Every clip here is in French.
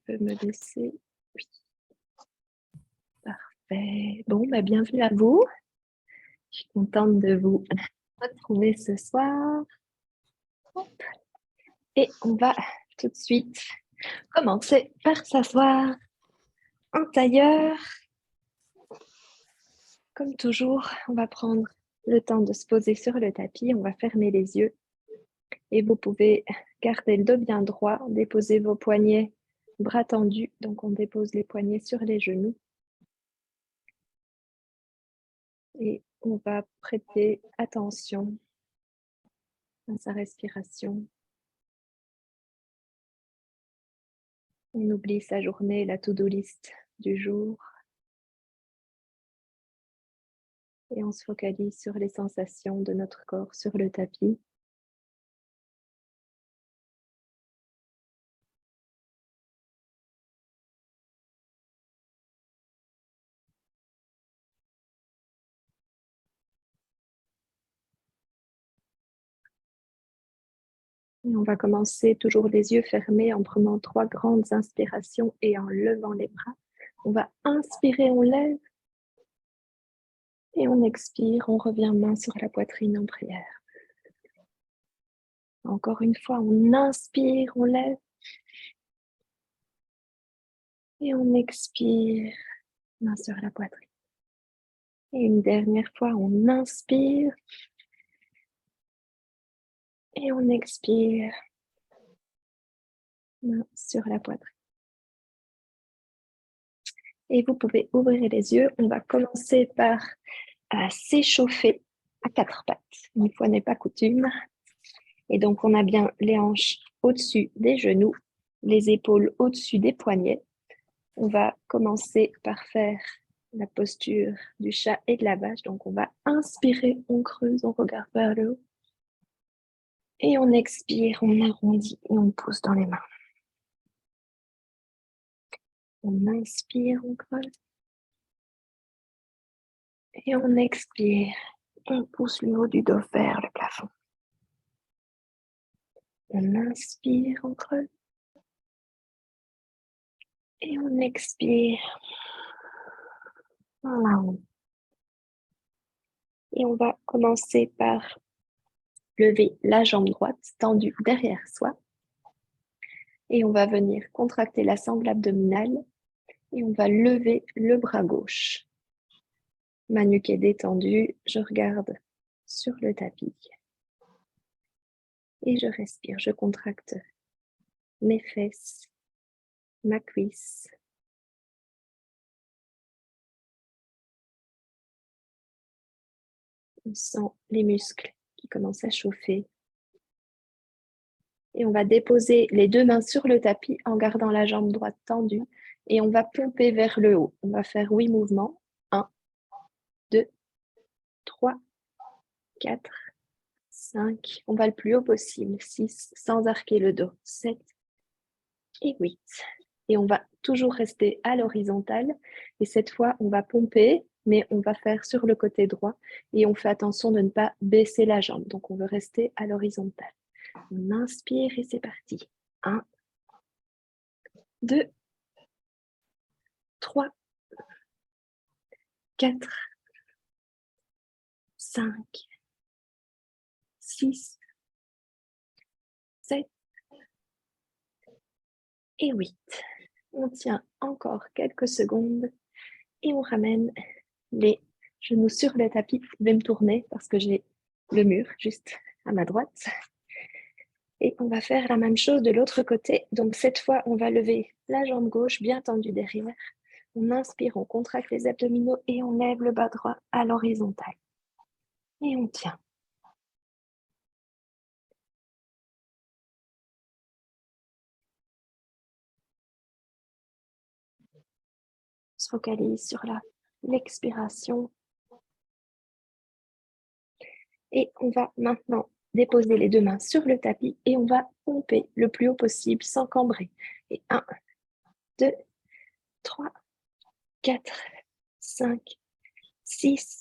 peux me laisser. Oui. Parfait. Bon, bienvenue à vous. Je suis contente de vous retrouver ce soir. Hop. Et on va tout de suite commencer par s'asseoir en tailleur. Comme toujours, on va prendre le temps de se poser sur le tapis. On va fermer les yeux. Et vous pouvez garder le dos bien droit, déposer vos poignets, bras tendus. Donc, on dépose les poignets sur les genoux. Et on va prêter attention à sa respiration. On oublie sa journée, la to-do list du jour. Et on se focalise sur les sensations de notre corps sur le tapis. Et on va commencer toujours les yeux fermés en prenant 3 grandes inspirations et en levant les bras. On va inspirer, on lève. Et on expire, on revient main sur la poitrine en prière. Encore une fois, on inspire, on lève. Et on expire, main sur la poitrine. Et une dernière fois, on inspire. Et on expire, main sur la poitrine. Et vous pouvez ouvrir les yeux. On va commencer par s'échauffer à 4 pattes. Une fois n'est pas coutume. Et donc, on a bien les hanches au-dessus des genoux, les épaules au-dessus des poignets. On va commencer par faire la posture du chat et de la vache. Donc, on va inspirer, on creuse, on regarde vers le haut. Et on expire, on arrondit et on pousse dans les mains. On inspire, on creuse. Et on expire, on pousse le haut du dos vers le plafond. On inspire, on creuse. Et on expire. Voilà. Et on va commencer par lever la jambe droite tendue derrière soi. Et on va venir contracter la sangle abdominale. Et on va lever le bras gauche. Ma nuque est détendue. Je regarde sur le tapis. Et je respire. Je contracte mes fesses, ma cuisse. On sent les muscles qui commencent à chauffer. Et on va déposer les 2 mains sur le tapis en gardant la jambe droite tendue. Et on va pomper vers le haut. On va faire 8 mouvements. 1, 2, 3, 4, 5. On va le plus haut possible. 6, sans arquer le dos. 7 et 8. Et on va toujours rester à l'horizontale. Et cette fois, on va pomper, mais on va faire sur le côté droit. Et on fait attention de ne pas baisser la jambe. Donc, on veut rester à l'horizontale. On inspire et c'est parti. 1, 2, 3, 4, 5, 6, 7 et 8. On tient encore quelques secondes et on ramène les genoux sur le tapis. Je vais me tourner parce que j'ai le mur juste à ma droite. Et on va faire la même chose de l'autre côté. Donc cette fois, on va lever la jambe gauche bien tendue derrière. On inspire, on contracte les abdominaux et on lève le bas droit à l'horizontale. Et on tient. On se focalise sur l'expiration. Et on va maintenant déposer les 2 mains sur le tapis et on va pomper le plus haut possible sans cambrer. Et 1, 2, 3, 4, 5, 6,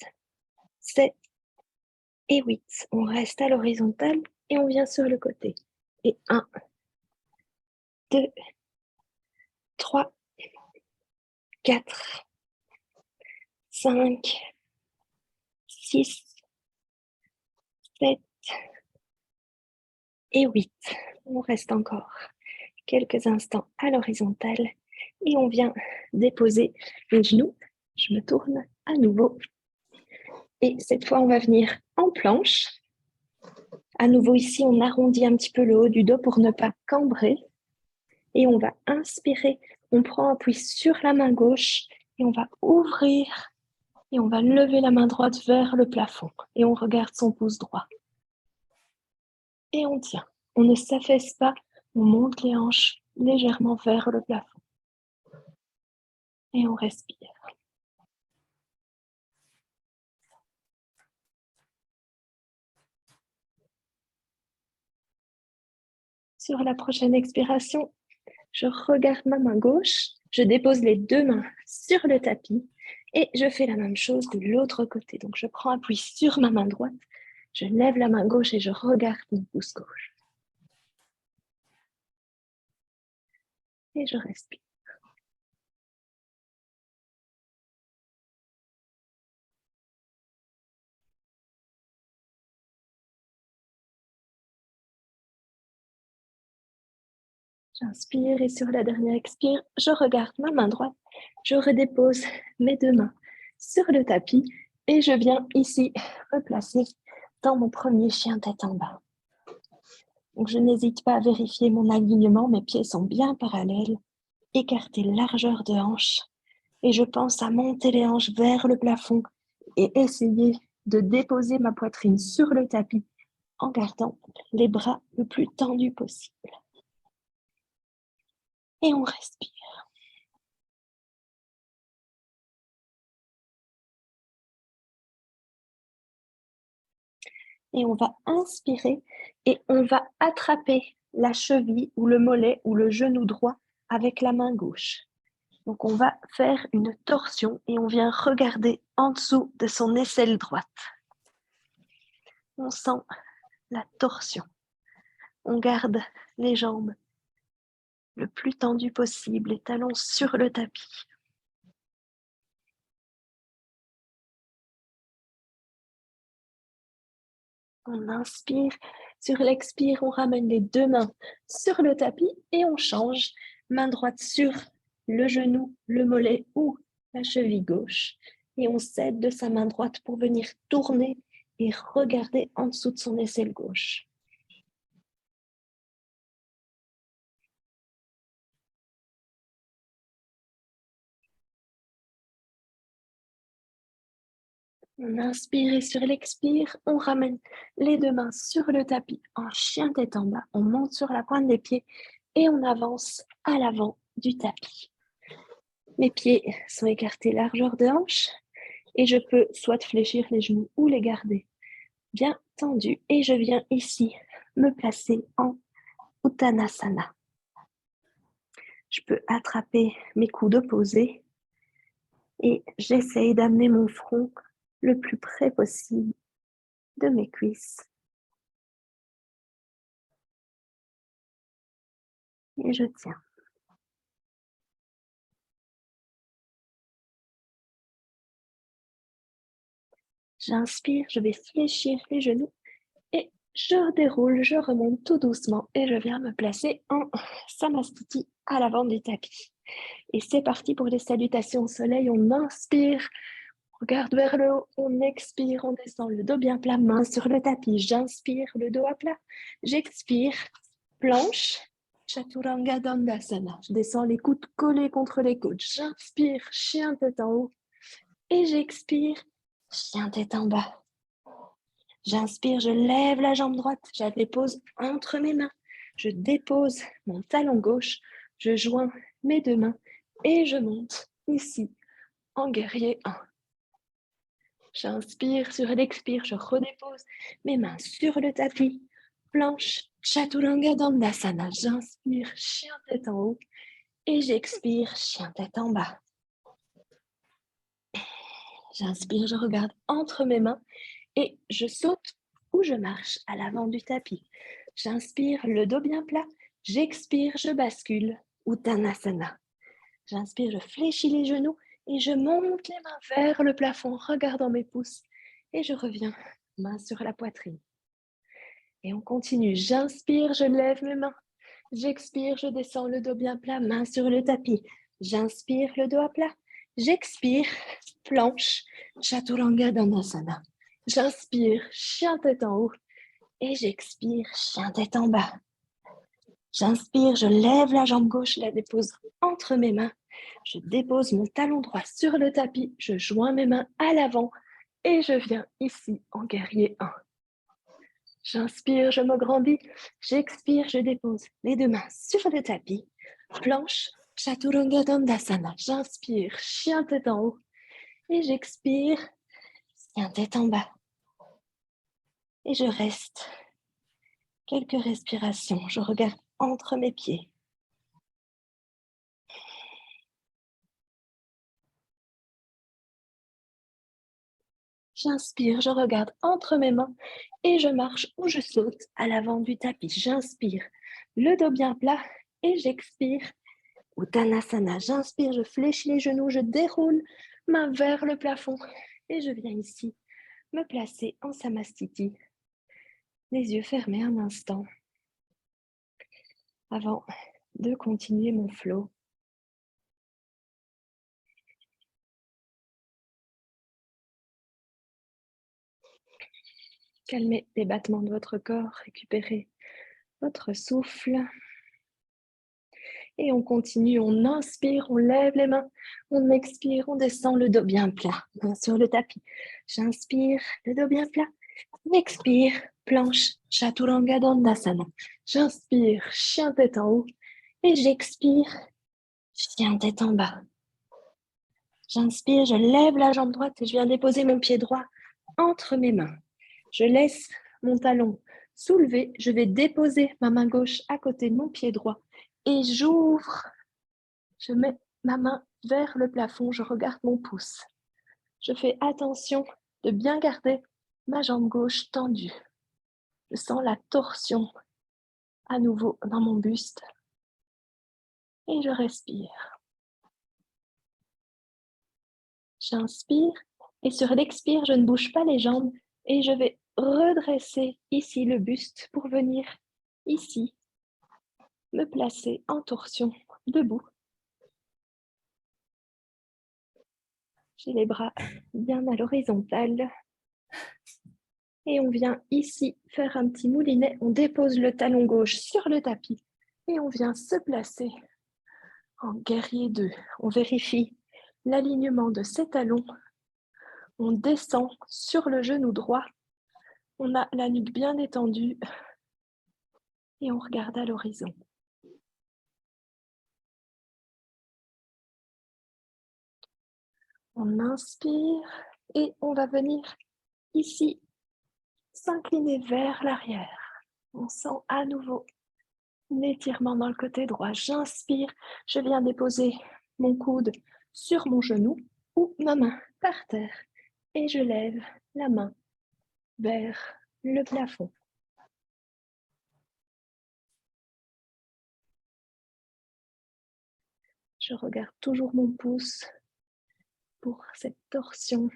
7 et 8. On reste à l'horizontale et on vient sur le côté. Et 1, 2, 3, 4, 5, 6, 7 et 8. On reste encore quelques instants à l'horizontale et on vient déposer les genoux. Je me tourne à nouveau. Et cette fois, on va venir en planche. À nouveau ici, on arrondit un petit peu le haut du dos pour ne pas cambrer. Et on va inspirer. On prend appui sur la main gauche et on va ouvrir. Et on va lever la main droite vers le plafond. Et on regarde son pouce droit. Et on tient. On ne s'affaisse pas. On monte les hanches légèrement vers le plafond. Et on respire. Sur la prochaine expiration, je regarde ma main gauche, je dépose les deux mains sur le tapis et je fais la même chose de l'autre côté. Donc, je prends appui sur ma main droite, je lève la main gauche et je regarde mon pouce gauche. Et je respire. J'inspire et sur la dernière expire, je regarde ma main droite, je redépose mes deux mains sur le tapis et je viens ici me placer dans mon premier chien tête en bas. Donc je n'hésite pas à vérifier mon alignement, mes pieds sont bien parallèles, écarter largeur de hanche et je pense à monter les hanches vers le plafond et essayer de déposer ma poitrine sur le tapis en gardant les bras le plus tendus possible. Et on respire. Et on va inspirer et on va attraper la cheville ou le mollet ou le genou droit avec la main gauche. Donc on va faire une torsion et on vient regarder en dessous de son aisselle droite. On sent la torsion. On garde les jambes le plus tendues possible, les talons sur le tapis. On inspire, sur l'expire, on ramène les deux mains sur le tapis et on change. Main droite sur le genou, le mollet ou la cheville gauche. Et on s'aide de sa main droite pour venir tourner et regarder en dessous de son aisselle gauche. On inspire et sur l'expire, on ramène les deux mains sur le tapis en chien tête en bas. On monte sur la pointe des pieds et on avance à l'avant du tapis. Mes pieds sont écartés largeur de hanche et je peux soit fléchir les genoux ou les garder bien tendus. Et je viens ici me placer en Uttanasana. Je peux attraper mes coudes opposés et j'essaye d'amener mon front le plus près possible de mes cuisses. Et je tiens. J'inspire, je vais fléchir les genoux et je déroule, je remonte tout doucement et je viens me placer en Samastiti à l'avant du tapis. Et c'est parti pour les salutations au soleil. On inspire, on regarde vers le haut, on expire, on descend le dos bien plat, main sur le tapis. J'inspire, le dos à plat. J'expire, planche, Chaturanga Dandasana. Je descends les coudes collés contre les côtes. J'inspire, chien tête en haut. Et j'expire, chien tête en bas. J'inspire, je lève la jambe droite, je la dépose entre mes mains. Je dépose mon talon gauche, je joins mes deux mains et je monte ici en guerrier 1. J'inspire, sur l'expire, je redépose mes mains sur le tapis. Planche, Chaturanga Dandasana. J'inspire, chien tête en haut et j'expire, chien tête en bas. J'inspire, je regarde entre mes mains et je saute ou je marche à l'avant du tapis. J'inspire, le dos bien plat. J'expire, je bascule, Uttanasana. J'inspire, je fléchis les genoux et je monte les mains vers le plafond en regardant mes pouces. Et je reviens, main sur la poitrine. Et on continue. J'inspire, je lève mes mains. J'expire, je descends le dos bien plat, main sur le tapis. J'inspire, le dos à plat. J'expire, planche, Chaturanga Dandasana. J'inspire, chien tête en haut. Et j'expire, chien tête en bas. J'inspire, je lève la jambe gauche, la dépose entre mes mains. Je dépose mon talon droit sur le tapis. Je joins mes mains à l'avant et je viens ici en guerrier 1. J'inspire, je me grandis. J'expire, je dépose les deux mains sur le tapis. Planche, Chaturanga Dandasana. J'inspire, chien tête en haut. Et j'expire, chien tête en bas. Et je reste quelques respirations. Je regarde entre mes pieds. J'inspire, je regarde entre mes mains et je marche ou je saute à l'avant du tapis. J'inspire, le dos bien plat et j'expire. Uttanasana, j'inspire, je fléchis les genoux, je déroule main vers le plafond et je viens ici me placer en Samastiti. Les yeux fermés un instant avant de continuer mon flow. Calmez les battements de votre corps, récupérez votre souffle. Et on continue, on inspire, on lève les mains, on expire, on descend le dos bien plat, main sur le tapis. J'inspire, le dos bien plat. J'expire, planche, Chaturanga Dandasana. J'inspire, chien tête en haut. Et j'expire, chien tête en bas. J'inspire, je lève la jambe droite et je viens déposer mon pied droit entre mes mains. Je laisse mon talon soulevé. Je vais déposer ma main gauche à côté de mon pied droit et j'ouvre. Je mets ma main vers le plafond. Je regarde mon pouce. Je fais attention de bien garder ma jambe gauche tendue. Je sens la torsion à nouveau dans mon buste. Et je respire. J'inspire et sur l'expire, je ne bouge pas les jambes et je vais redresser ici le buste pour venir ici me placer en torsion debout. J'ai les bras bien à l'horizontale. Et on vient ici faire un petit moulinet. On dépose le talon gauche sur le tapis et on vient se placer en guerrier 2. On vérifie l'alignement de ses talons. On descend sur le genou droit. On a la nuque bien étendue et on regarde à l'horizon. On inspire et on va venir ici s'incliner vers l'arrière. On sent à nouveau l'étirement dans le côté droit. J'inspire, je viens déposer mon coude sur mon genou ou ma main par terre et je lève la main vers le plafond. Je regarde toujours mon pouce pour cette torsion.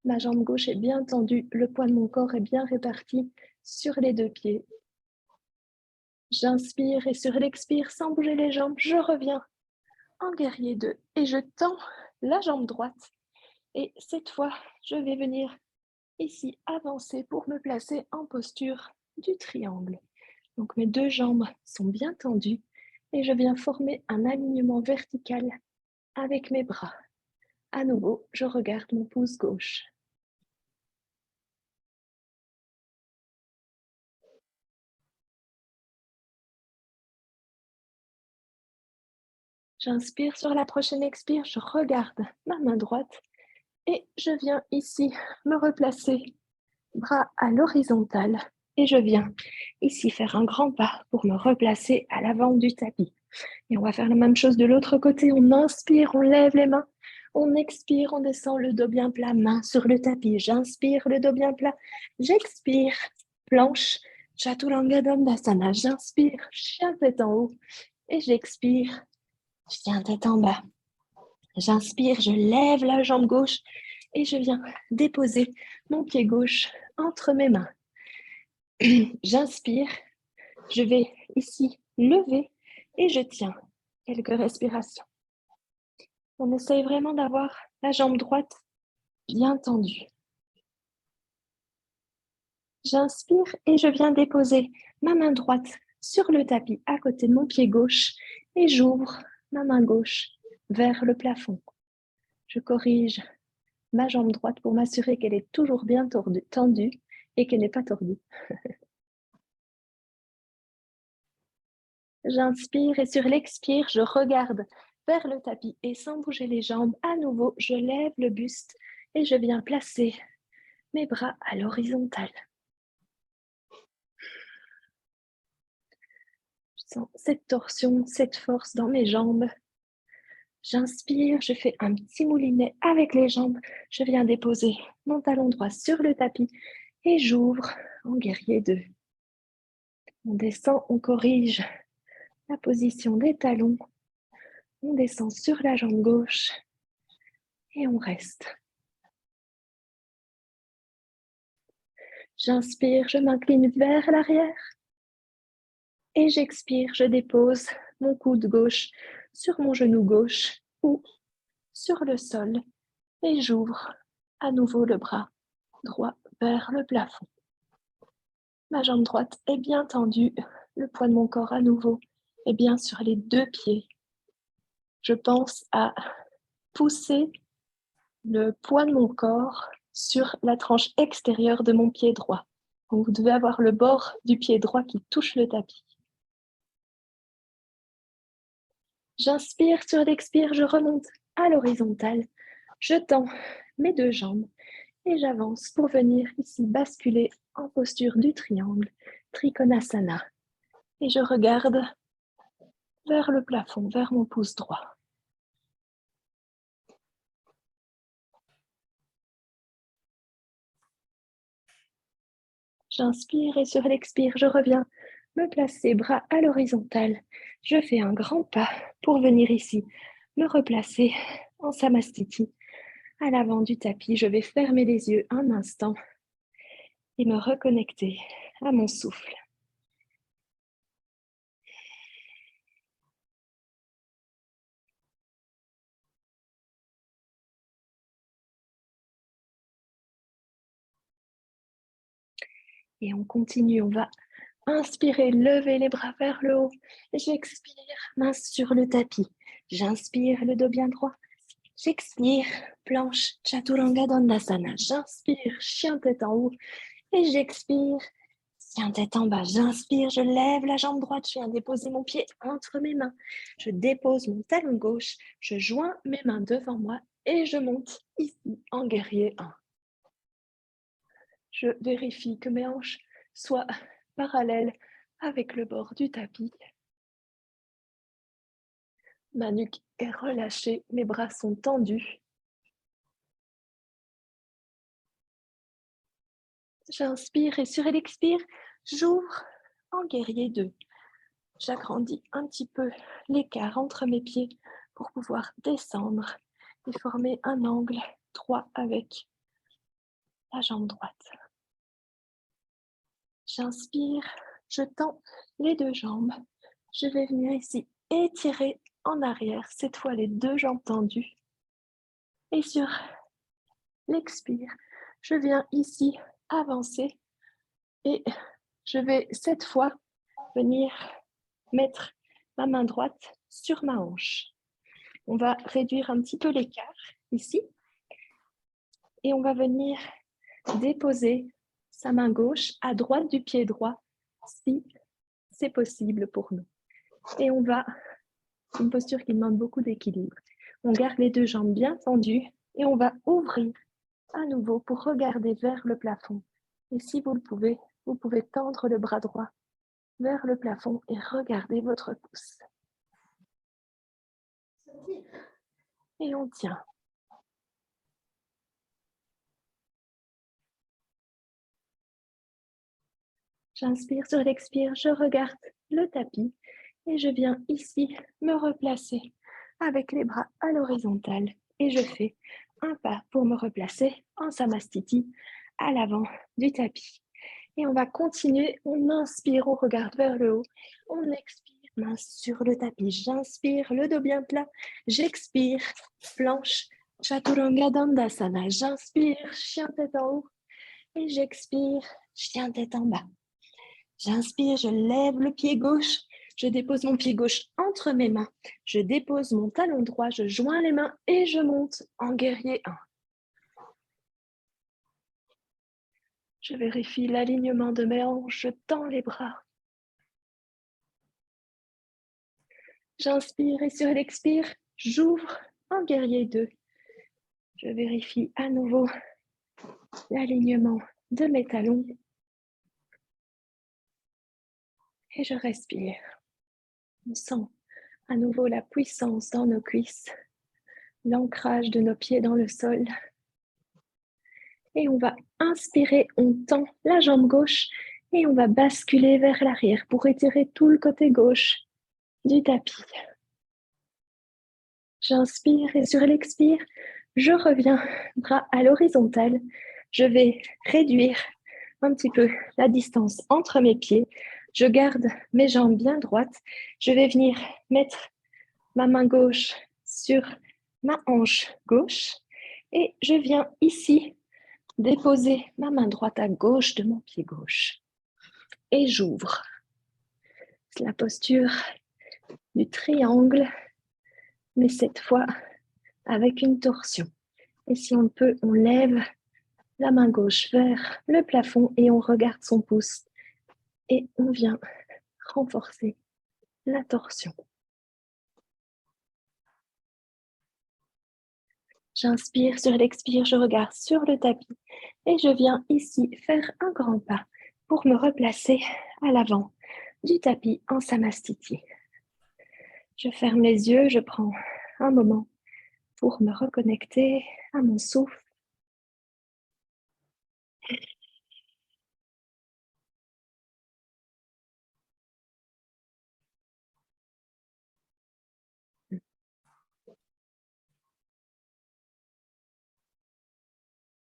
Ma jambe gauche est bien tendue, le poids de mon corps est bien réparti sur les deux pieds. J'inspire et sur l'expire, sans bouger les jambes, je reviens en guerrier 2 et je tends la jambe droite. Et cette fois, je vais venir ici avancer pour me placer en posture du triangle. Donc mes deux jambes sont bien tendues et je viens former un alignement vertical avec mes bras. À nouveau, je regarde mon pouce gauche. J'inspire sur la prochaine expire, je regarde ma main droite et je viens ici me replacer, bras à l'horizontale, et je viens ici faire un grand pas pour me replacer à l'avant du tapis. Et on va faire la même chose de l'autre côté. On inspire, on lève les mains. On expire, on descend le dos bien plat, main sur le tapis. J'inspire, le dos bien plat. J'expire, planche, Chaturanga Dandasana. J'inspire, chien tête en haut. Et j'expire, chien tête en bas. J'inspire, je lève la jambe gauche et je viens déposer mon pied gauche entre mes mains. J'inspire, je vais ici lever et je tiens quelques respirations. On essaye vraiment d'avoir la jambe droite bien tendue. J'inspire et je viens déposer ma main droite sur le tapis à côté de mon pied gauche et j'ouvre ma main gauche vers le plafond. Je corrige ma jambe droite pour m'assurer qu'elle est toujours bien tendue et qu'elle n'est pas tordue. J'inspire et sur l'expire, je regarde vers le tapis et sans bouger les jambes, à nouveau, je lève le buste et je viens placer mes bras à l'horizontale. Je sens cette torsion, cette force dans mes jambes. J'inspire, je fais un petit moulinet avec les jambes. Je viens déposer mon talon droit sur le tapis et j'ouvre en guerrier 2. On descend, on corrige la position des talons. On descend sur la jambe gauche et on reste. J'inspire, je m'incline vers l'arrière et j'expire, je dépose mon coude gauche sur mon genou gauche ou sur le sol et j'ouvre à nouveau le bras droit vers le plafond. Ma jambe droite est bien tendue, le poids de mon corps à nouveau est bien sur les 2 pieds. Je pense à pousser le poids de mon corps sur la tranche extérieure de mon pied droit. Donc, vous devez avoir le bord du pied droit qui touche le tapis. J'inspire, sur l'expire, je remonte à l'horizontale. Je tends mes 2 jambes et j'avance pour venir ici basculer en posture du triangle, Trikonasana. Et je regarde vers le plafond, vers mon pouce droit. J'inspire et sur l'expire, je reviens me placer bras à l'horizontale. Je fais un grand pas pour venir ici, me replacer en Samastiti. À l'avant du tapis, je vais fermer les yeux un instant et me reconnecter à mon souffle. Et on continue, on va inspirer, lever les bras vers le haut. J'expire, main sur le tapis. J'inspire, le dos bien droit. J'expire, planche Chaturanga Dandasana. J'inspire, chien tête en haut. Et j'expire, chien tête en bas. J'inspire, je lève la jambe droite. Je viens déposer mon pied entre mes mains. Je dépose mon talon gauche. Je joins mes mains devant moi et je monte ici en guerrier 1. Je vérifie que mes hanches soient parallèles avec le bord du tapis. Ma nuque est relâchée, mes bras sont tendus. J'inspire et sur l'expire, j'ouvre en guerrier 2. J'agrandis un petit peu l'écart entre mes pieds pour pouvoir descendre et former un angle droit avec la jambe droite. J'inspire, je tends les 2 jambes. Je vais venir ici étirer en arrière, cette fois les 2 jambes tendues. Et sur l'expire, je viens ici avancer et je vais cette fois venir mettre ma main droite sur ma hanche. On va réduire un petit peu l'écart ici et on va venir déposer sa main gauche à droite du pied droit si c'est possible pour nous. Et on va, c'est une posture qui demande beaucoup d'équilibre. On garde les 2 jambes bien tendues et on va ouvrir à nouveau pour regarder vers le plafond. Et si vous le pouvez, vous pouvez tendre le bras droit vers le plafond et regarder votre pouce. Et on tient. J'inspire sur l'expire, je regarde le tapis et je viens ici me replacer avec les bras à l'horizontale et je fais un pas pour me replacer en Samastiti à l'avant du tapis. Et on va continuer, on inspire, on regarde vers le haut, on expire, main sur le tapis, j'inspire, le dos bien plat, j'expire, planche, Chaturanga Dandasana, j'inspire, chien tête en haut, et j'expire, chien tête en bas. J'inspire, je lève le pied gauche, je dépose mon pied gauche entre mes mains, je dépose mon talon droit, je joins les mains et je monte en guerrier 1. Je vérifie l'alignement de mes hanches, je tends les bras. J'inspire et sur l'expire, j'ouvre en guerrier 2. Je vérifie à nouveau l'alignement de mes talons et je respire. On sent à nouveau la puissance dans nos cuisses, l'ancrage de nos pieds dans le sol. Et on va inspirer, on tend la jambe gauche et on va basculer vers l'arrière pour étirer tout le côté gauche du tapis. J'inspire et sur l'expire, je reviens bras à l'horizontale. Je vais réduire un petit peu la distance entre mes pieds. Je garde mes jambes bien droites. Je vais venir mettre ma main gauche sur ma hanche gauche et je viens ici déposer ma main droite à gauche de mon pied gauche. Et j'ouvre. C'est la posture du triangle, mais cette fois avec une torsion. Et si on peut, on lève la main gauche vers le plafond et on regarde son pouce. Et on vient renforcer la torsion. J'inspire, sur l'expire, je regarde sur le tapis et je viens ici faire un grand pas pour me replacer à l'avant du tapis en Samastiti. Je ferme les yeux, je prends un moment pour me reconnecter à mon souffle.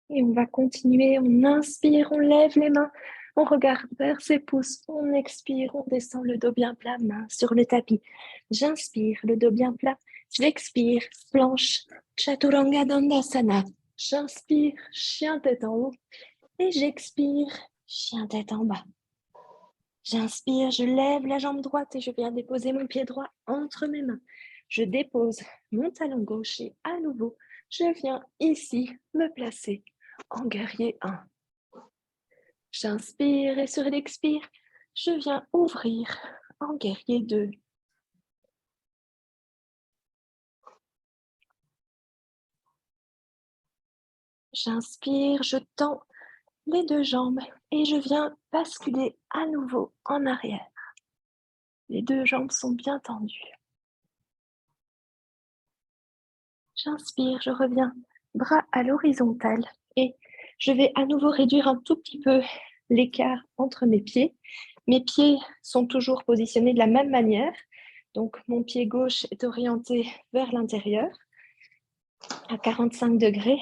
Et on va continuer, on inspire, on lève les mains, on regarde vers ses pouces, on expire, on descend le dos bien plat, main sur le tapis. J'inspire, le dos bien plat, j'expire, planche, Chaturanga Dandasana. J'inspire, chien tête en haut, et j'expire, chien tête en bas. J'inspire, je lève la jambe droite et je viens déposer mon pied droit entre mes mains. Je dépose mon talon gauche et à nouveau, je viens ici me placer en guerrier 1. J'inspire et sur l'expire, je viens ouvrir en guerrier 2. J'inspire, je tends les deux jambes et je viens basculer à nouveau en arrière. Les deux jambes sont bien tendues. J'inspire, je reviens bras à l'horizontale et je vais à nouveau réduire un tout petit peu l'écart entre mes pieds. Mes pieds sont toujours positionnés de la même manière. Donc, mon pied gauche est orienté vers l'intérieur à 45 degrés.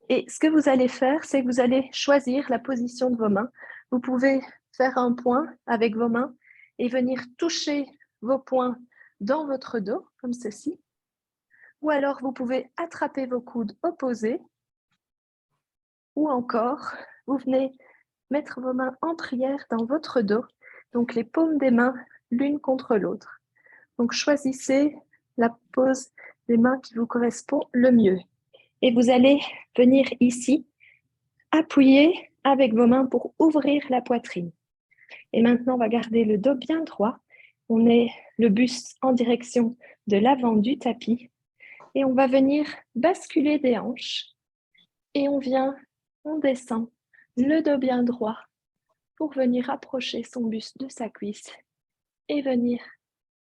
Et ce que vous allez faire, c'est que vous allez choisir la position de vos mains. Vous pouvez faire un point avec vos mains et venir toucher vos poings dans votre dos, comme ceci. Ou alors, vous pouvez attraper vos coudes opposés. Ou encore, vous venez mettre vos mains en prière dans votre dos. Donc, les paumes des mains l'une contre l'autre. Donc, choisissez la pose des mains qui vous correspond le mieux. Et vous allez venir ici, appuyer avec vos mains pour ouvrir la poitrine. Et maintenant, on va garder le dos bien droit. On est le buste en direction de l'avant du tapis. Et on va venir basculer des hanches. Et on vient, on descend, le dos bien droit pour venir approcher son buste de sa cuisse et venir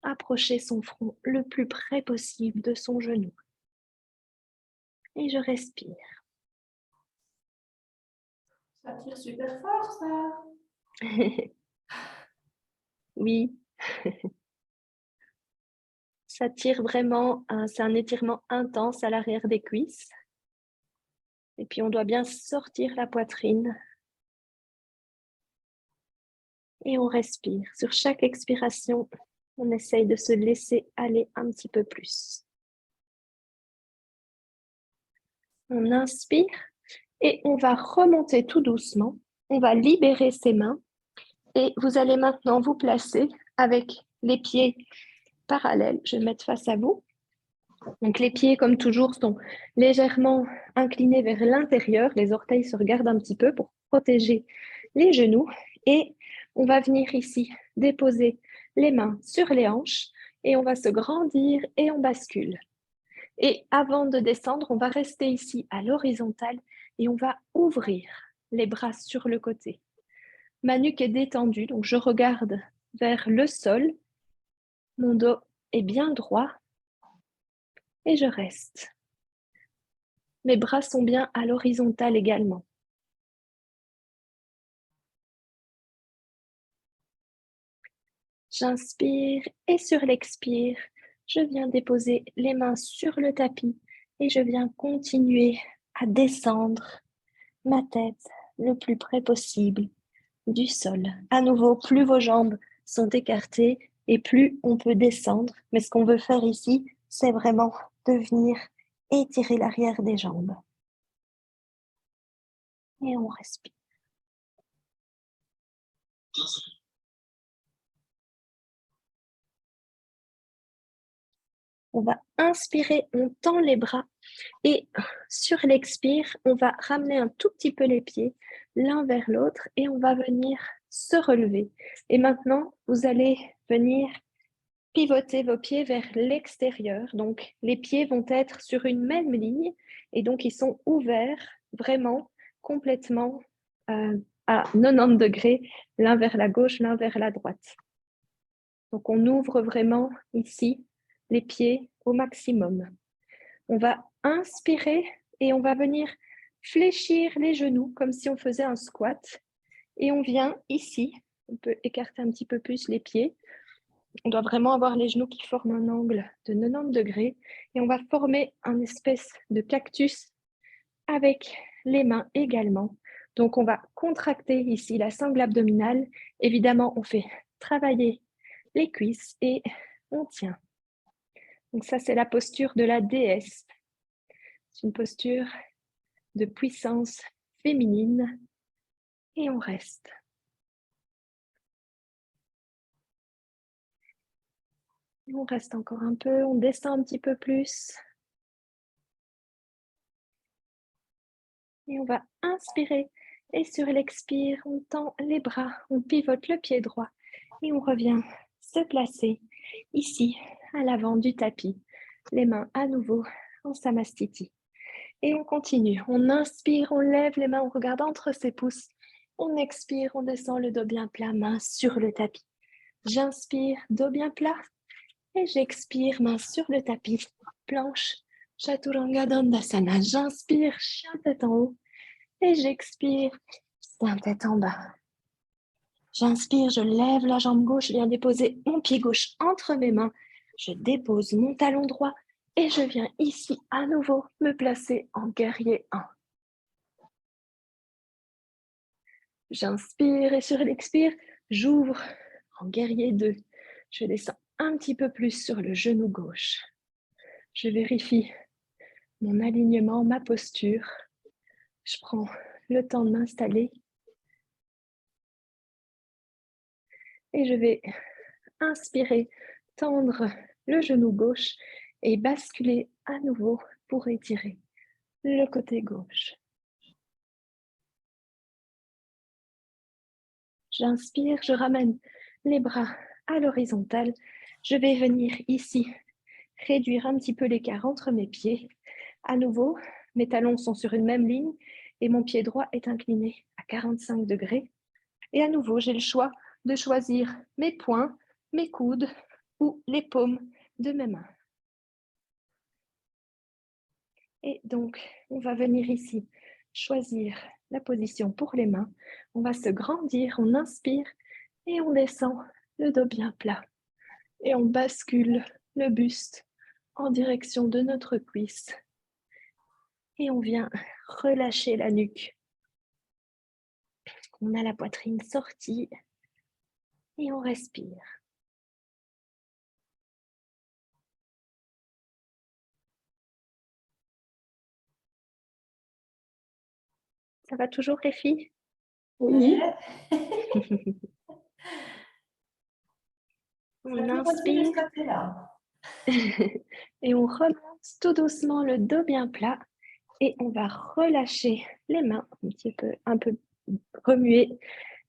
approcher son front le plus près possible de son genou. Et je respire. Ça tire super fort, ça. Oui. Ça tire vraiment, c'est un étirement intense à l'arrière des cuisses. Et puis, on doit bien sortir la poitrine. Et on respire. Sur chaque expiration, on essaye de se laisser aller un petit peu plus. On inspire et on va remonter tout doucement. On va libérer ses mains et vous allez maintenant vous placer avec les pieds parallèles. Je vais mettre face à vous. Donc les pieds, comme toujours, sont légèrement inclinés vers l'intérieur. Les orteils se regardent un petit peu pour protéger les genoux. Et on va venir ici déposer les mains sur les hanches et on va se grandir et on bascule. Et avant de descendre, on va rester ici à l'horizontale et on va ouvrir les bras sur le côté. Ma nuque est détendue, donc je regarde vers le sol. Mon dos est bien droit et je reste. Mes bras sont bien à l'horizontale également. J'inspire et sur l'expire, je viens déposer les mains sur le tapis et je viens continuer à descendre ma tête le plus près possible du sol. À nouveau, plus vos jambes sont écartées et plus on peut descendre. Mais ce qu'on veut faire ici, c'est vraiment de venir étirer l'arrière des jambes. Et on respire. On va inspirer, on tend les bras et sur l'expire, on va ramener un tout petit peu les pieds l'un vers l'autre et on va venir se relever. Et maintenant, vous allez venir pivoter vos pieds vers l'extérieur. Donc, les pieds vont être sur une même ligne et donc ils sont ouverts vraiment complètement à 90 degrés, l'un vers la gauche, l'un vers la droite. Donc, on ouvre vraiment ici les pieds au maximum. On va inspirer et on va venir fléchir les genoux comme si on faisait un squat. Et on vient ici, on peut écarter un petit peu plus les pieds. On doit vraiment avoir les genoux qui forment un angle de 90 degrés. Et on va former un espèce de cactus avec les mains également. Donc, on va contracter ici la sangle abdominale. Évidemment, on fait travailler les cuisses et on tient. Donc ça, c'est la posture de la déesse. C'est une posture de puissance féminine et on reste. On reste encore un peu, on descend un petit peu plus. Et on va inspirer et sur l'expire, on tend les bras, on pivote le pied droit et on revient se placer ici à l'avant du tapis. Les mains à nouveau en samastiti. Et on continue. On inspire, on lève les mains, on regarde entre ses pouces. On expire, on descend le dos bien plat, main sur le tapis. J'inspire, dos bien plat. Et j'expire, main sur le tapis. Planche, Chaturanga Dandasana. J'inspire, chien tête en haut. Et j'expire, chien tête en bas. J'inspire, je lève la jambe gauche, je viens déposer mon pied gauche entre mes mains. Je dépose mon talon droit et je viens ici à nouveau me placer en guerrier 1. J'inspire et sur l'expire, j'ouvre en guerrier 2. Je descends un petit peu plus sur le genou gauche. Je vérifie mon alignement, ma posture. Je prends le temps de m'installer. Et je vais inspirer, tendre le genou gauche et basculer à nouveau pour étirer le côté gauche. J'inspire, je ramène les bras à l'horizontale. Je vais venir ici réduire un petit peu l'écart entre mes pieds. À nouveau, mes talons sont sur une même ligne et mon pied droit est incliné à 45 degrés. Et à nouveau, j'ai le choix de choisir mes poings, mes coudes ou les paumes de mes mains. Et donc, on va venir ici choisir la position pour les mains. On va se grandir, on inspire et on descend le dos bien plat. Et on bascule le buste en direction de notre cuisse. Et on vient relâcher la nuque. On a la poitrine sortie et on respire. Ça va toujours les filles? Oui. On inspire et on remonte tout doucement le dos bien plat et on va relâcher les mains, un peu remuer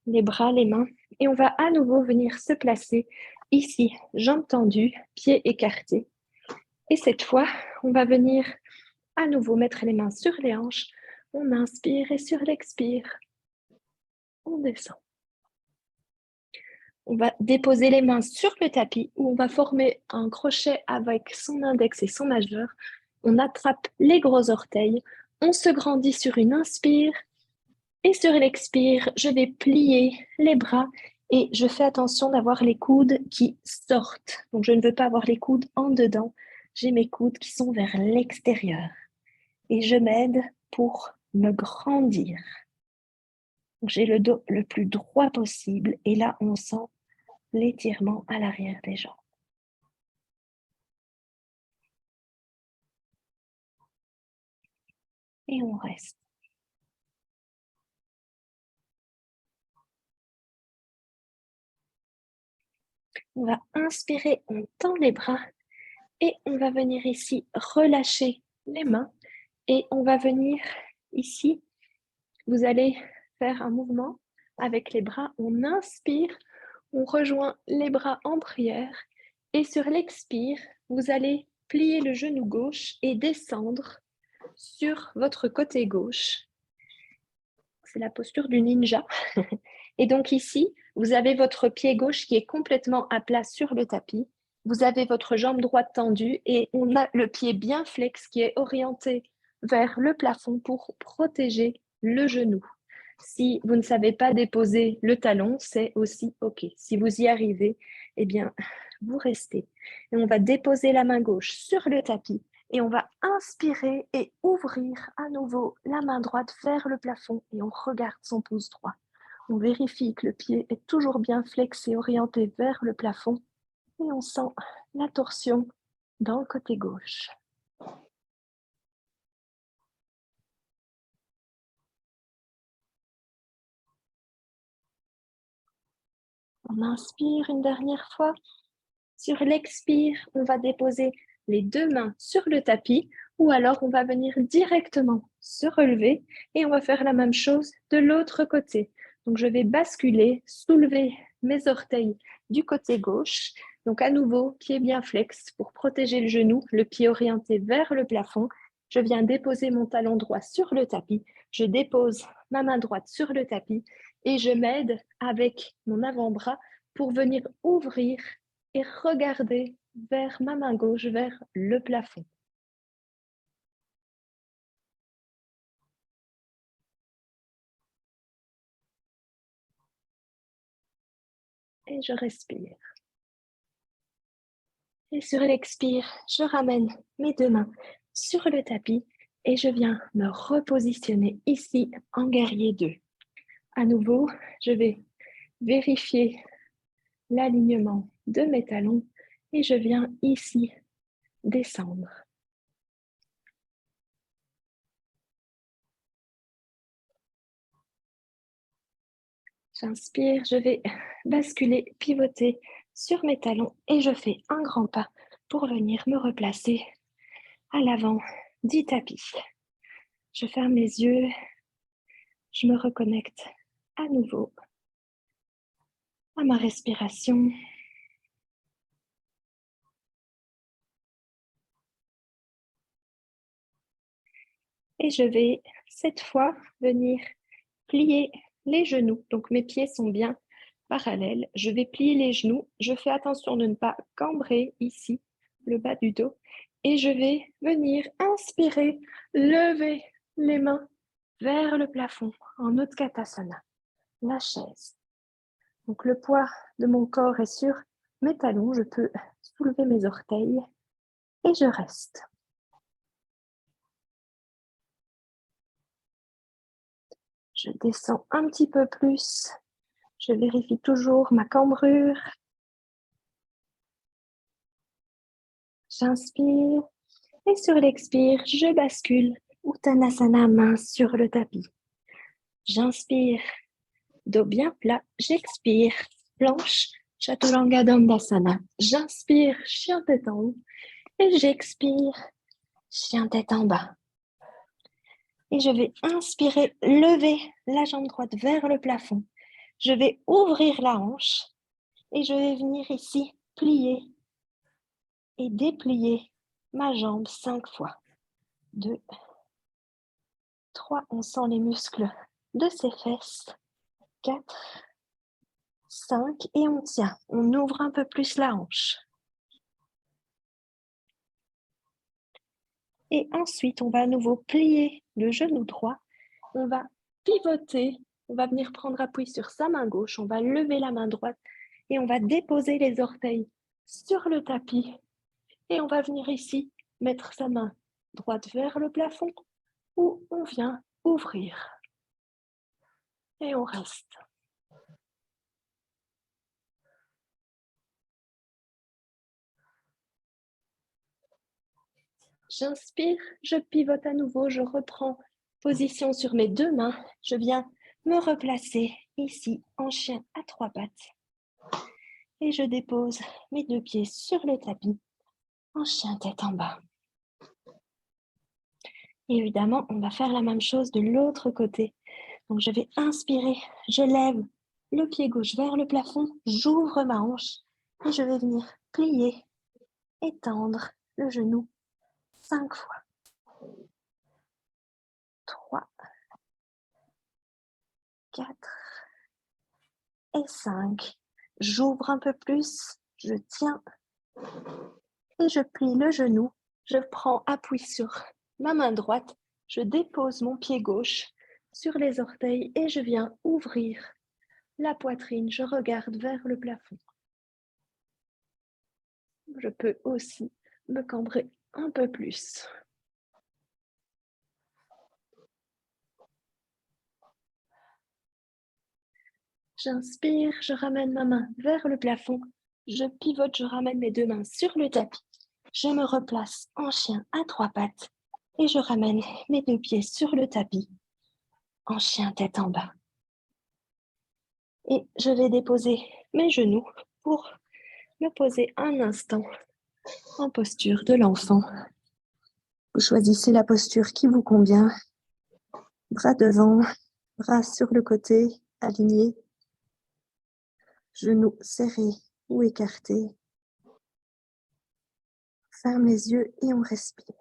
les bras, les mains et on va à nouveau venir se placer ici, jambes tendues, pieds écartés. Et cette fois, on va venir à nouveau mettre les mains sur les hanches. On inspire et sur l'expire, on descend. On va déposer les mains sur le tapis où on va former un crochet avec son index et son majeur. On attrape les gros orteils. On se grandit sur une inspire. Et sur l'expire, je vais plier les bras et je fais attention d'avoir les coudes qui sortent. Donc, je ne veux pas avoir les coudes en dedans. J'ai mes coudes qui sont vers l'extérieur. Et je m'aide pour me grandir. J'ai le dos le plus droit possible et là, on sent l'étirement à l'arrière des jambes. Et on reste. On va inspirer, on tend les bras et on va venir ici relâcher les mains et on va venir ici. Vous allez faire un mouvement avec les bras. On inspire, on rejoint les bras en prière et sur l'expire, vous allez plier le genou gauche et descendre sur votre côté gauche. C'est la posture du ninja. Et donc ici, vous avez votre pied gauche qui est complètement à plat sur le tapis. Vous avez votre jambe droite tendue et on a le pied bien flex qui est orienté vers le plafond pour protéger le genou. Si vous ne savez pas déposer le talon, c'est aussi OK. Si vous y arrivez, eh bien, vous restez. Et on va déposer la main gauche sur le tapis et on va inspirer et ouvrir à nouveau la main droite vers le plafond et on regarde son pouce droit. On vérifie que le pied est toujours bien flexé, orienté vers le plafond et on sent la torsion dans le côté gauche. On inspire une dernière fois. Sur l'expire, on va déposer les deux mains sur le tapis ou alors on va venir directement se relever et on va faire la même chose de l'autre côté. Donc, je vais basculer, soulever mes orteils du côté gauche. Donc, à nouveau, pied bien flex pour protéger le genou, le pied orienté vers le plafond. Je viens déposer mon talon droit sur le tapis. Je dépose ma main droite sur le tapis et je m'aide avec mon avant-bras pour venir ouvrir et regarder vers ma main gauche, vers le plafond. Et je respire. Et sur l'expire, je ramène mes deux mains sur le tapis et je viens me repositionner ici en guerrier 2. À nouveau, je vais vérifier l'alignement de mes talons et je viens ici descendre. J'inspire, je vais basculer, pivoter sur mes talons et je fais un grand pas pour venir me replacer à l'avant du tapis. Je ferme les yeux, je me reconnecte à nouveau à ma respiration. Et je vais cette fois venir plier les genoux. Donc mes pieds sont bien parallèles. Je vais plier les genoux. Je fais attention de ne pas cambrer ici le bas du dos. Et je vais venir inspirer, lever les mains vers le plafond en Utkatasana, la chaise. Donc le poids de mon corps est sur mes talons. Je peux soulever mes orteils et je reste. Je descends un petit peu plus. Je vérifie toujours ma cambrure. J'inspire et sur l'expire, je bascule Uttanasana, main sur le tapis. J'inspire, dos bien plat. J'expire, planche, Chaturanga Dandasana. J'inspire, chien tête en haut. Et j'expire, chien tête en bas. Et je vais inspirer, lever la jambe droite vers le plafond. Je vais ouvrir la hanche et je vais venir ici plier et déplier ma jambe 5 fois. 2, 3, on sent les muscles de ses fesses. 4, 5 et on tient. On ouvre un peu plus la hanche. Et ensuite, on va à nouveau plier le genou droit. On va pivoter. On va venir prendre appui sur sa main gauche. On va lever la main droite et on va déposer les orteils sur le tapis. Et on va venir ici mettre sa main droite vers le plafond où on vient ouvrir. Et on reste. J'inspire, je pivote à nouveau, je reprends position sur mes 2 mains. Je viens me replacer ici en chien à 3 pattes. Et je dépose mes 2 pieds sur le tapis en chien tête en bas. Et évidemment, on va faire la même chose de l'autre côté. Donc je vais inspirer, je lève le pied gauche vers le plafond, j'ouvre ma hanche et je vais venir plier, étendre le genou 5 fois. 3, 4 et 5. J'ouvre un peu plus, je tiens et je plie le genou. Je prends appui sur ma main droite, je dépose mon pied gauche sur les orteils et je viens ouvrir la poitrine. Je regarde vers le plafond. Je peux aussi me cambrer un peu plus. J'inspire, je ramène ma main vers le plafond. Je pivote, je ramène mes 2 mains sur le tapis. Je me replace en chien à 3 pattes et je ramène mes 2 pieds sur le tapis en chien tête en bas. Et je vais déposer mes genoux pour me poser un instant en posture de l'enfant. Vous choisissez la posture qui vous convient. Bras devant, bras sur le côté, alignés. Genoux serrés ou écartés. Ferme les yeux et on respire.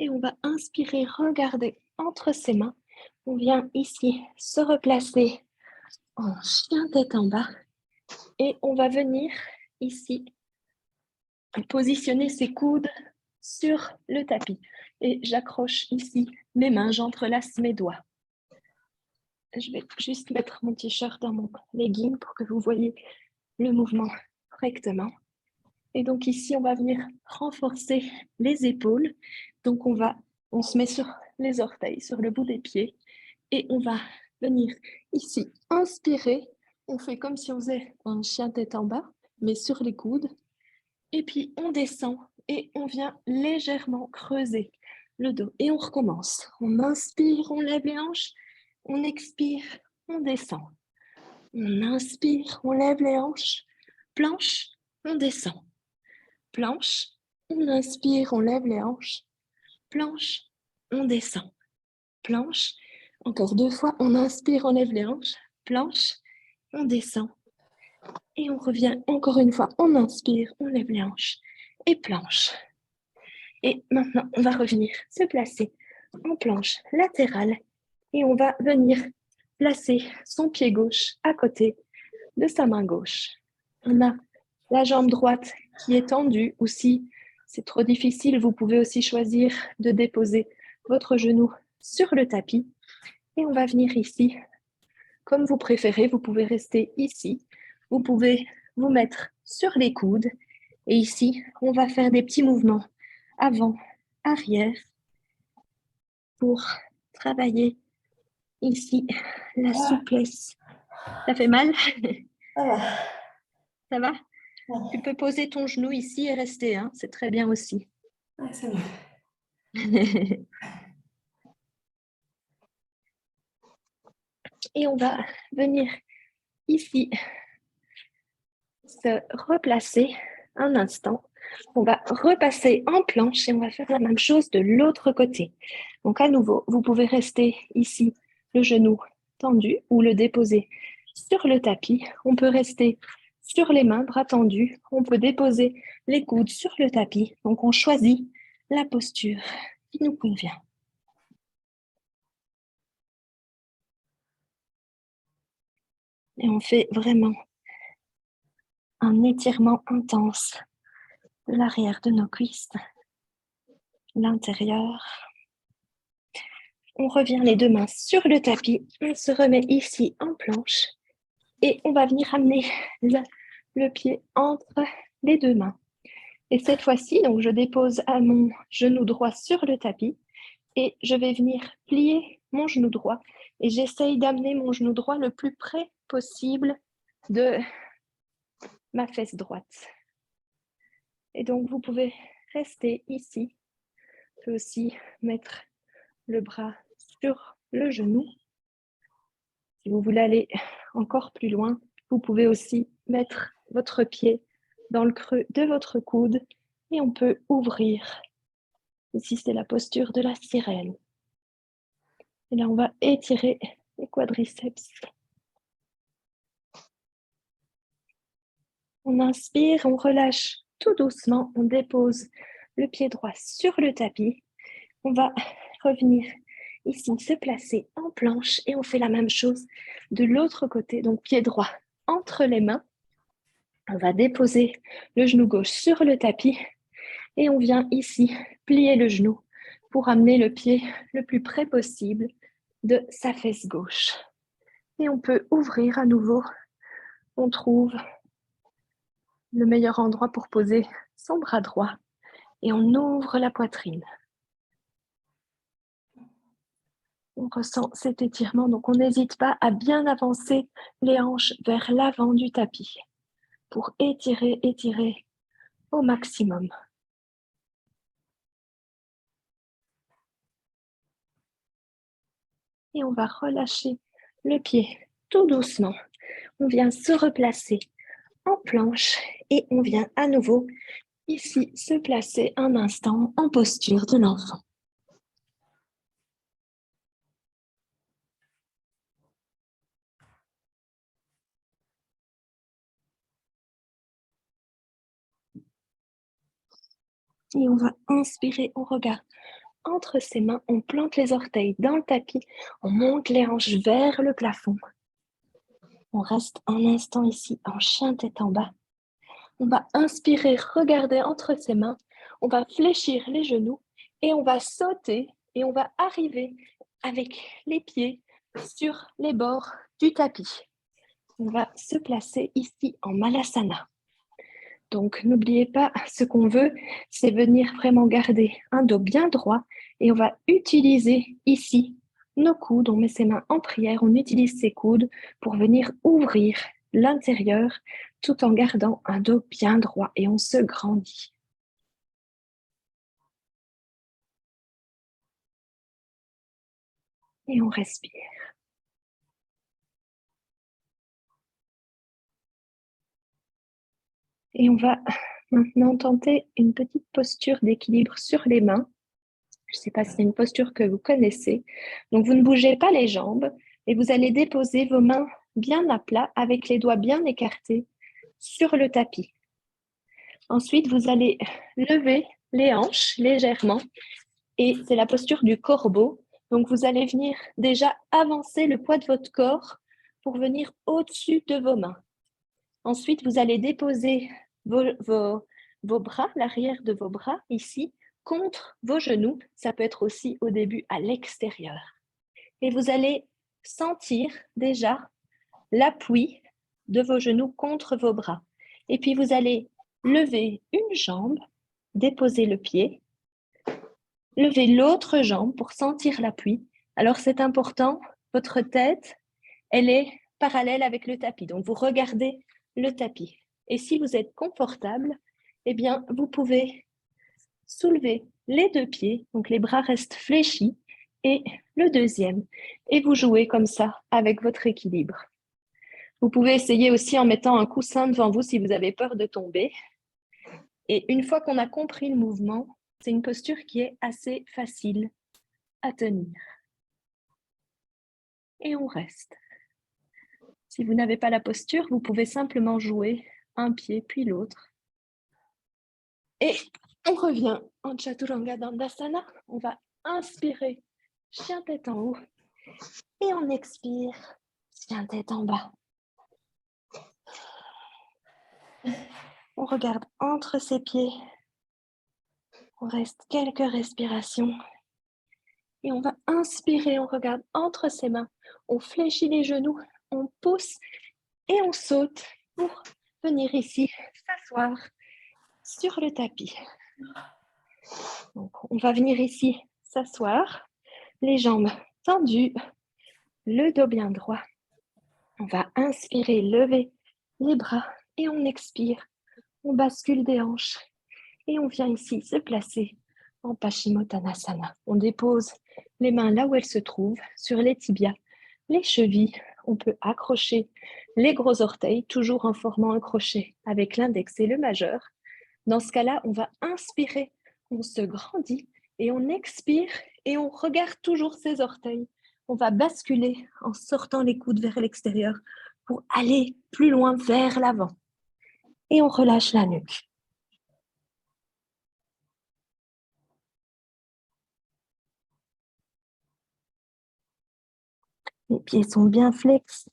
Et on va inspirer, regarder entre ses mains. On vient ici se replacer en chien tête en bas. Et on va venir ici positionner ses coudes sur le tapis. Et j'accroche ici mes mains, j'entrelace mes doigts. Je vais juste mettre mon t-shirt dans mon legging pour que vous voyez le mouvement correctement. Et donc ici, on va venir renforcer les épaules. Donc on se met sur les orteils, sur le bout des pieds. Et on va venir ici inspirer. On fait comme si on faisait un chien tête en bas, mais sur les coudes. Et puis on descend et on vient légèrement creuser le dos. Et on recommence. On inspire, on lève les hanches. On expire, on descend. On inspire, on lève les hanches. Planche, on descend. Planche, on inspire, on lève les hanches. Planche, on descend. Planche, encore 2 fois, on inspire, on lève les hanches. Planche, on descend. Et on revient encore une fois, on inspire, on lève les hanches. Et planche. Et maintenant, on va revenir se placer en planche latérale. Et on va venir placer son pied gauche à côté de sa main gauche. On a la jambe droite qui est tendue, ou si c'est trop difficile, vous pouvez aussi choisir de déposer votre genou sur le tapis. Et on va venir ici, comme vous préférez, vous pouvez rester ici. Vous pouvez vous mettre sur les coudes. Et ici, on va faire des petits mouvements avant, arrière, pour travailler ici la souplesse. Ça fait mal? Ça va? Tu peux poser ton genou ici et rester, hein? C'est très bien aussi. Ouais, c'est mieux. Et on va venir ici se replacer un instant. On va repasser en planche et on va faire la même chose de l'autre côté. Donc à nouveau, vous pouvez rester ici, le genou tendu ou le déposer sur le tapis. On peut rester sur les mains, bras tendus. On peut déposer les coudes sur le tapis. Donc on choisit la posture qui nous convient. Et on fait vraiment un étirement intense de l'arrière de nos cuisses, l'intérieur. On revient les deux mains sur le tapis, on se remet ici en planche et on va venir amener le pied entre les deux mains. Et cette fois-ci, donc je dépose à mon genou droit sur le tapis et je vais venir plier mon genou droit et j'essaye d'amener mon genou droit le plus près possible de ma fesse droite. Et donc vous pouvez rester ici. Vous pouvez aussi mettre le bras sur le genou. Si vous voulez aller encore plus loin, vous pouvez aussi mettre votre pied dans le creux de votre coude et on peut ouvrir. Ici, c'est la posture de la sirène. Et là, on va étirer les quadriceps. On inspire, on relâche tout doucement, on dépose le pied droit sur le tapis. On va revenir ici, se placer en planche et on fait la même chose de l'autre côté. Donc, pied droit entre les mains. On va déposer le genou gauche sur le tapis et on vient ici plier le genou pour amener le pied le plus près possible de sa fesse gauche. Et on peut ouvrir à nouveau. On trouve le meilleur endroit pour poser son bras droit et on ouvre la poitrine. On ressent cet étirement, donc on n'hésite pas à bien avancer les hanches vers l'avant du tapis pour étirer au maximum. Et on va relâcher le pied tout doucement. On vient se replacer en planche et on vient à nouveau ici se placer un instant en posture de l'enfant. Et on va inspirer, on regarde entre ses mains, on plante les orteils dans le tapis, on monte les hanches vers le plafond. On reste un instant ici en chien tête en bas. On va inspirer, regarder entre ses mains, on va fléchir les genoux et on va sauter et on va arriver avec les pieds sur les bords du tapis. On va se placer ici en Malasana. Donc, n'oubliez pas, ce qu'on veut, c'est venir vraiment garder un dos bien droit et on va utiliser ici nos coudes. On met ses mains en prière, on utilise ses coudes pour venir ouvrir l'intérieur tout en gardant un dos bien droit et on se grandit. Et on respire. Et on va maintenant tenter une petite posture d'équilibre sur les mains. Je ne sais pas si c'est une posture que vous connaissez. Donc, vous ne bougez pas les jambes et vous allez déposer vos mains bien à plat avec les doigts bien écartés sur le tapis. Ensuite, vous allez lever les hanches légèrement et c'est la posture du corbeau. Donc, vous allez venir déjà avancer le poids de votre corps pour venir au-dessus de vos mains. Ensuite, vous allez déposer vos bras, l'arrière de vos bras ici, contre vos genoux. Ça peut être aussi au début à l'extérieur. Et vous allez sentir déjà l'appui de vos genoux contre vos bras. Et puis vous allez lever une jambe, déposer le pied, lever l'autre jambe pour sentir l'appui. Alors c'est important, votre tête, elle est parallèle avec le tapis. Donc vous regardez le tapis. Et si vous êtes confortable, eh bien vous pouvez soulever les deux pieds, donc les bras restent fléchis, et le deuxième. Et vous jouez comme ça avec votre équilibre. Vous pouvez essayer aussi en mettant un coussin devant vous si vous avez peur de tomber. Et une fois qu'on a compris le mouvement, c'est une posture qui est assez facile à tenir. Et on reste. Si vous n'avez pas la posture, vous pouvez simplement jouer un pied puis l'autre. Et on revient en Chaturanga Dandasana. On va inspirer, chien tête en haut. Et on expire, chien tête en bas. On regarde entre ses pieds. On reste quelques respirations. Et on va inspirer, on regarde entre ses mains. On fléchit les genoux, on pousse et on saute pour venir ici s'asseoir sur le tapis. Donc, on va venir ici s'asseoir, les jambes tendues, le dos bien droit. On va inspirer, lever les bras et on expire. On bascule des hanches et on vient ici se placer en Paschimottanasana. On dépose les mains là où elles se trouvent, sur les tibias, les chevilles. On peut accrocher les gros orteils, toujours en formant un crochet avec l'index et le majeur. Dans ce cas-là, on va inspirer, on se grandit et on expire et on regarde toujours ses orteils. On va basculer en sortant les coudes vers l'extérieur pour aller plus loin vers l'avant. Et on relâche la nuque. Les pieds sont bien flex,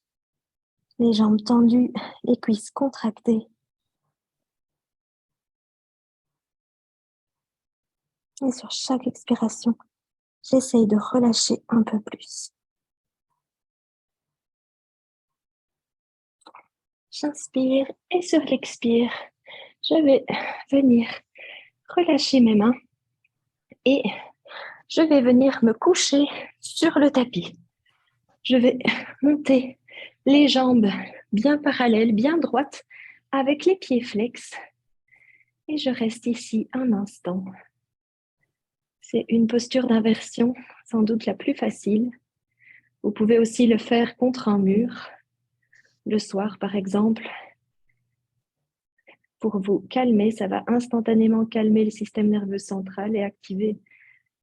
les jambes tendues, les cuisses contractées. Et sur chaque expiration, j'essaye de relâcher un peu plus. J'inspire et sur l'expire, je vais venir relâcher mes mains et je vais venir me coucher sur le tapis. Je vais monter les jambes bien parallèles, bien droites, avec les pieds flex. Et je reste ici un instant. C'est une posture d'inversion, sans doute la plus facile. Vous pouvez aussi le faire contre un mur, le soir par exemple. Pour vous calmer, ça va instantanément calmer le système nerveux central et activer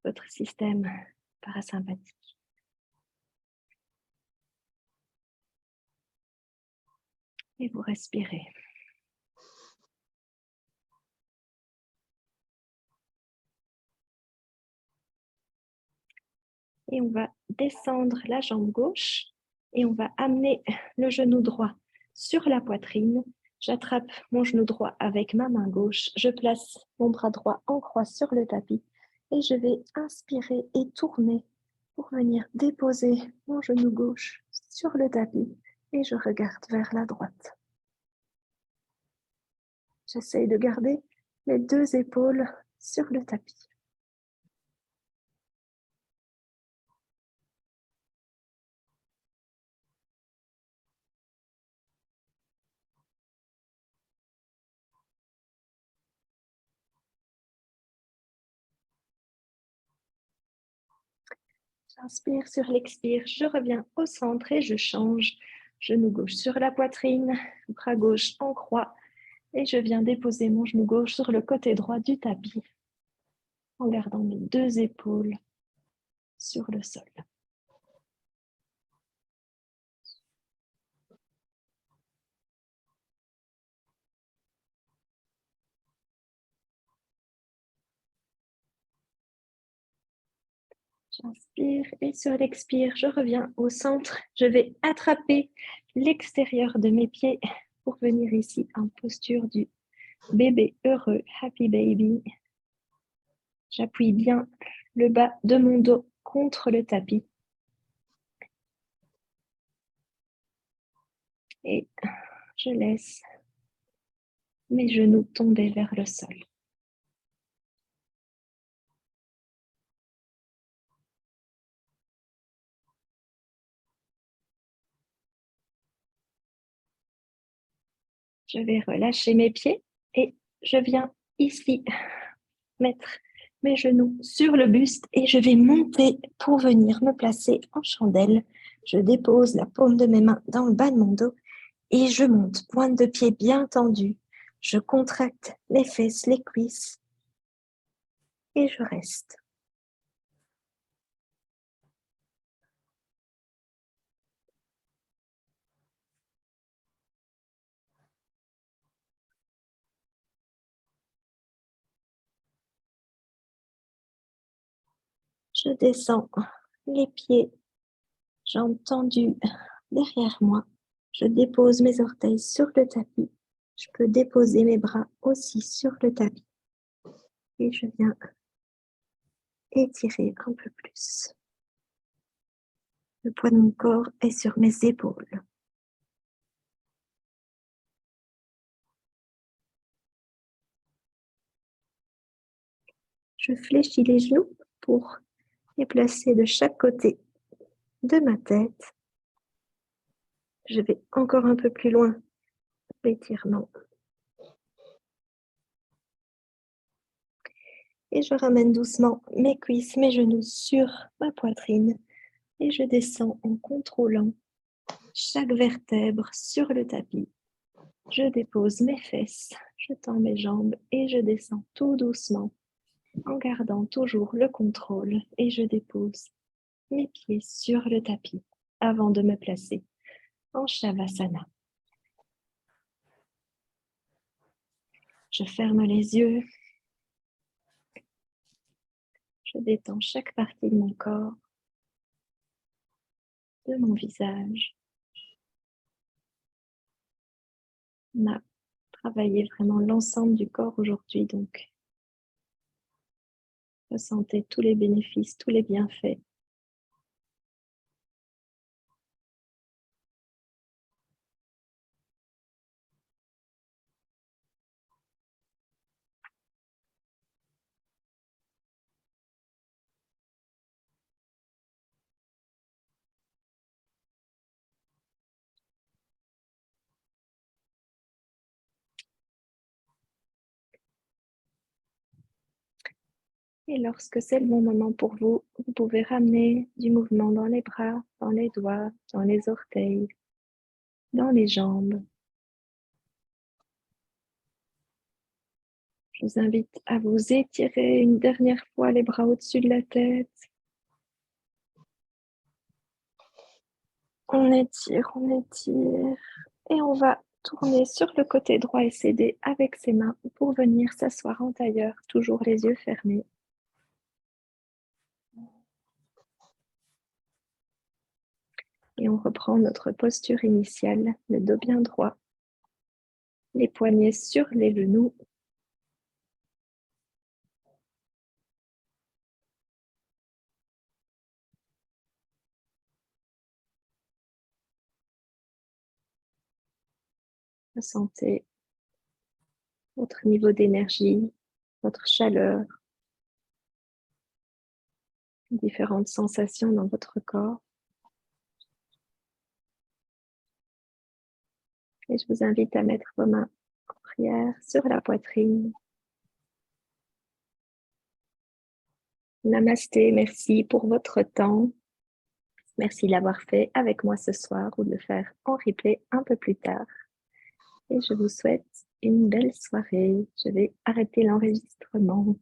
votre système parasympathique. Et vous respirez. Et on va descendre la jambe gauche et on va amener le genou droit sur la poitrine. J'attrape mon genou droit avec ma main gauche. Je place mon bras droit en croix sur le tapis et je vais inspirer et tourner pour venir déposer mon genou gauche sur le tapis et je regarde vers la droite. J'essaye de garder les deux épaules sur le tapis. J'inspire sur l'expire, je reviens au centre et je change. Genou gauche sur la poitrine, bras gauche en croix. Et je viens déposer mon genou gauche sur le côté droit du tapis en gardant mes deux épaules sur le sol. J'inspire et sur l'expire, je reviens au centre. Je vais attraper l'extérieur de mes pieds pour venir ici en posture du Bébé heureux, happy baby. J'appuie bien le bas de mon dos contre le tapis. Et je laisse mes genoux tomber vers le sol. Je vais relâcher mes pieds et je viens ici mettre mes genoux sur le buste et je vais monter pour venir me placer en chandelle. Je dépose la paume de mes mains dans le bas de mon dos et je monte, pointe de pied bien tendue. Je contracte les fesses, les cuisses et je reste. Je descends les pieds, jambes tendues derrière moi. Je dépose mes orteils sur le tapis. Je peux déposer mes bras aussi sur le tapis. Et je viens étirer un peu plus. Le poids de mon corps est sur mes épaules. Je fléchis les genoux pour les placer de chaque côté de ma tête. Je vais encore un peu plus loin. L'étirement. Et je ramène doucement mes cuisses, mes genoux sur ma poitrine. Et je descends en contrôlant chaque vertèbre sur le tapis. Je dépose mes fesses, je tends mes jambes et je descends tout doucement en gardant toujours le contrôle et je dépose mes pieds sur le tapis avant de me placer en Shavasana. Je ferme les yeux. Je détends chaque partie de mon corps, de mon visage. On a travaillé vraiment l'ensemble du corps aujourd'hui, donc ressentez tous les bénéfices, tous les bienfaits. Et lorsque c'est le bon moment pour vous, vous pouvez ramener du mouvement dans les bras, dans les doigts, dans les orteils, dans les jambes. Je vous invite à vous étirer une dernière fois les bras au-dessus de la tête. On étire et on va tourner sur le côté droit et s'aider avec ses mains pour venir s'asseoir en tailleur, toujours les yeux fermés. Et on reprend notre posture initiale, le dos bien droit, les poignets sur les genoux. Ressentez votre niveau d'énergie, votre chaleur, différentes sensations dans votre corps. Et je vous invite à mettre vos mains en prière sur la poitrine. Namasté, merci pour votre temps. Merci de l'avoir fait avec moi ce soir ou de le faire en replay un peu plus tard. Et je vous souhaite une belle soirée. Je vais arrêter l'enregistrement.